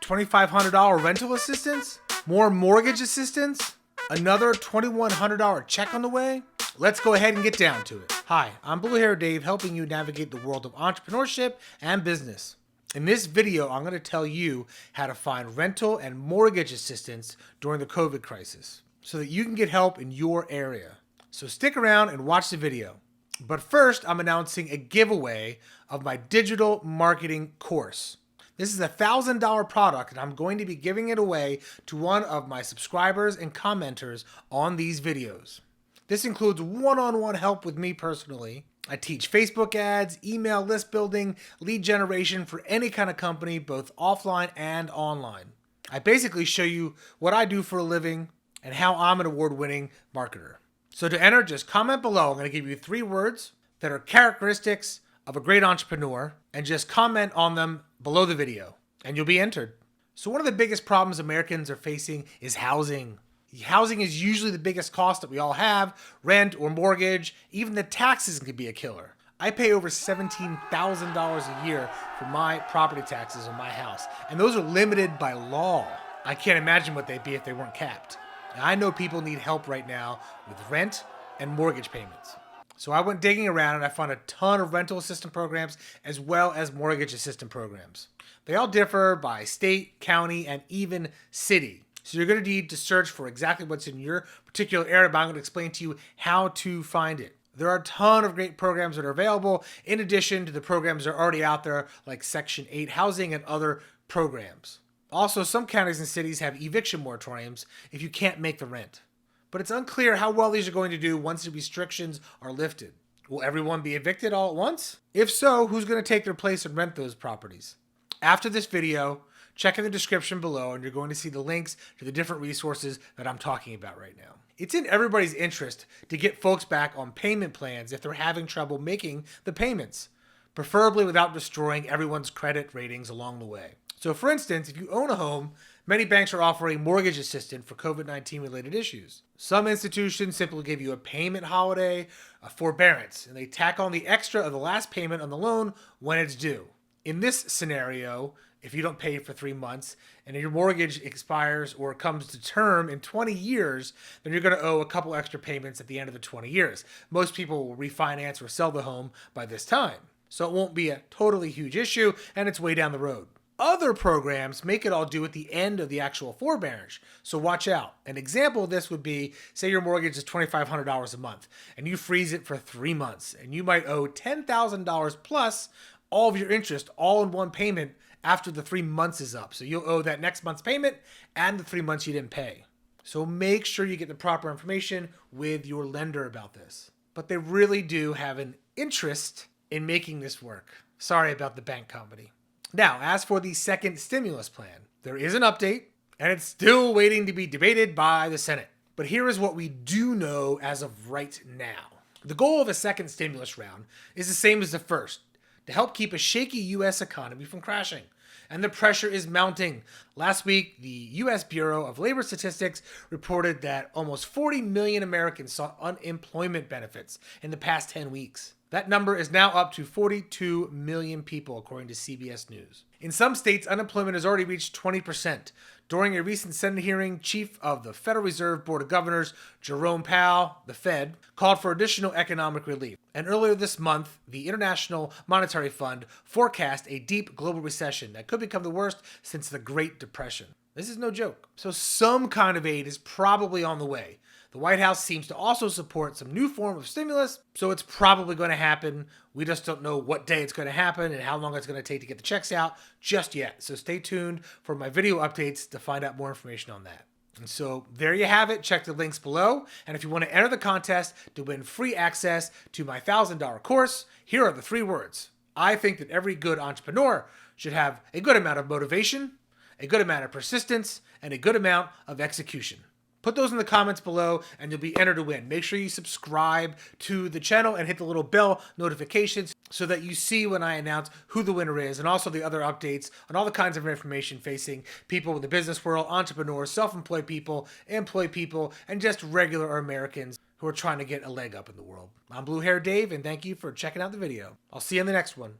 $2,500 rental assistance? More mortgage assistance? Another $2,100 check on the way? Let's go ahead and get down to it. Hi, I'm Blue Hair Dave, helping you navigate the world of entrepreneurship and business. In this video, I'm going to tell you how to find rental and mortgage assistance during the COVID crisis so that you can get help in your area. So stick around and watch the video. But first, I'm announcing a giveaway of my digital marketing course. This is a $1,000 product, and I'm going to be giving it away to one of my subscribers and commenters on these videos. This includes one-on-one help with me personally. I teach Facebook ads, email list building, lead generation for any kind of company, both offline and online. I basically show you what I do for a living and how I'm an award-winning marketer. So to enter, just comment below. I'm going to give you 3 words that are characteristics of a great entrepreneur, and just comment on them below the video, and you'll be entered. So one of the biggest problems Americans are facing is housing. Housing is usually the biggest cost that we all have. Rent or mortgage, even the taxes can be a killer. I pay over $17,000 a year for my property taxes on my house, and those are limited by law. I can't imagine what they'd be if they weren't capped. And I know people need help right now with rent and mortgage payments. So I went digging around and I found a ton of rental assistance programs as well as mortgage assistance programs. They all differ by state, county, and even city. So you're going to need to search for exactly what's in your particular area, but I'm going to explain to you how to find it. There are a ton of great programs that are available in addition to the programs that are already out there like Section 8 housing and other programs. Also, some counties and cities have eviction moratoriums if you can't make the rent. But it's unclear how well these are going to do once the restrictions are lifted. Will everyone be evicted all at once? If so, who's going to take their place and rent those properties? After this video, check in the description below and you're going to see the links to the different resources that I'm talking about right now. It's in everybody's interest to get folks back on payment plans if they're having trouble making the payments, preferably without destroying everyone's credit ratings along the way. So for instance, if you own a home, many banks are offering mortgage assistance for COVID-19 related issues. Some institutions simply give you a payment holiday, a forbearance, and they tack on the extra of the last payment on the loan when it's due. In this scenario, if you don't pay for 3 months and your mortgage expires or comes to term in 20 years, then you're going to owe a couple extra payments at the end of the 20 years. Most people will refinance or sell the home by this time. So it won't be a totally huge issue, and it's way down the road. Other programs make it all due at the end of the actual forbearance, so watch out. An example of this would be, say your mortgage is $2,500 a month, and you freeze it for 3 months, and you might owe $10,000 plus all of your interest all in one payment after the 3 months is up. So you'll owe that next month's payment and the 3 months you didn't pay. So make sure you get the proper information with your lender about this. But they really do have an interest in making this work. Sorry about the bank company. Now, as for the second stimulus plan, there is an update, and it's still waiting to be debated by the Senate. But here is what we do know as of right now. The goal of a second stimulus round is the same as the first, to help keep a shaky U.S. economy from crashing. And the pressure is mounting. Last week, the U.S. Bureau of Labor Statistics reported that almost 40 million Americans saw unemployment benefits in the past 10 weeks. That number is now up to 42 million people, according to CBS News. In some states, unemployment has already reached 20%. During a recent Senate hearing, Chief of the Federal Reserve Board of Governors, Jerome Powell, the Fed, called for additional economic relief. And earlier this month, the International Monetary Fund forecast a deep global recession that could become the worst since the Great Depression. This is no joke. So some kind of aid is probably on the way. The White House seems to also support some new form of stimulus, so it's probably going to happen. We just don't know what day it's going to happen and how long it's going to take to get the checks out just yet. So stay tuned for my video updates to find out more information on that. And so there you have it. Check the links below. And if you want to enter the contest to win free access to my $1,000 course, here are the 3 words. I think that every good entrepreneur should have a good amount of motivation, a good amount of persistence, and a good amount of execution. Put those in the comments below and you'll be entered to win. Make sure you subscribe to the channel and hit the little bell notifications so that you see when I announce who the winner is, and also the other updates on all the kinds of information facing people in the business world, entrepreneurs, self-employed people, employed people, and just regular Americans who are trying to get a leg up in the world. I'm Blue Hair Dave, and thank you for checking out the video. I'll see you in the next one.